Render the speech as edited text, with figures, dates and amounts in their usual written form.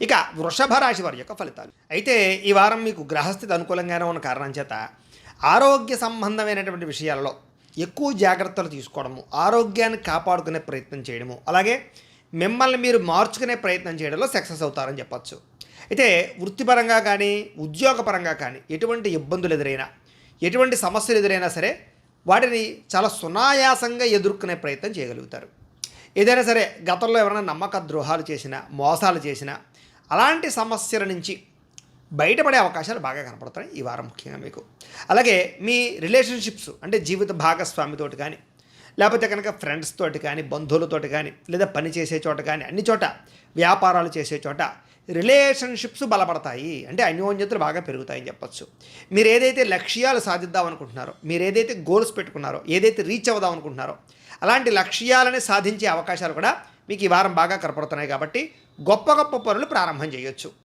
ఇక వృషభ రాశి వారి యొక్క ఫలితాలు అయితే ఈ వారం మీకు గ్రహస్థితి అనుకూలంగానే ఉన్న కారణం చేత ఆరోగ్య సంబంధమైనటువంటి విషయాలలో ఎక్కువ జాగ్రత్తలు తీసుకోవడము, ఆరోగ్యాన్ని కాపాడుకునే ప్రయత్నం చేయడము, అలాగే మిమ్మల్ని మీరు మార్చుకునే ప్రయత్నం చేయడంలో సక్సెస్ అవుతారని చెప్పచ్చు. అయితే వృత్తిపరంగా కానీ ఉద్యోగపరంగా కానీ ఎటువంటి ఇబ్బందులు ఎదురైనా, ఎటువంటి సమస్యలు ఎదురైనా సరే వాటిని చాలా సునాయాసంగా ఎదుర్కొనే ప్రయత్నం చేయగలుగుతారు. ఏదైనా సరే గతంలో ఎవరైనా నమ్మక ద్రోహాలు చేసినా, మోసాలు చేసినా అలాంటి సమస్యల నుంచి బయటపడే అవకాశాలు బాగా కనపడతాయి ఈ వారం ముఖ్యంగా మీకు. అలాగే మీ రిలేషన్షిప్స్ అంటే జీవిత భాగస్వామితోటి కానీ, లేకపోతే కనుక ఫ్రెండ్స్ తోటి కానీ, బంధువులతోటి కానీ, లేదా పని చేసే చోట కానీ, అన్ని చోట వ్యాపారాలు చేసే చోట రిలేషన్షిప్స్ బలపడతాయి. అంటే అన్యోన్యతలు బాగా పెరుగుతాయని చెప్పచ్చు. మీరు ఏదైతే లక్ష్యాలు సాధిద్దాం అనుకుంటున్నారో, మీరు ఏదైతే గోల్స్ పెట్టుకున్నారో, ఏదైతే రీచ్ అవుదాం అనుకుంటున్నారో అలాంటి లక్ష్యాలని సాధించే అవకాశాలు కూడా మీకు ఈ వారం బాగా కనపడుతున్నాయి. కాబట్టి గొప్ప గొప్ప పనులు ప్రారంభం చేయొచ్చు.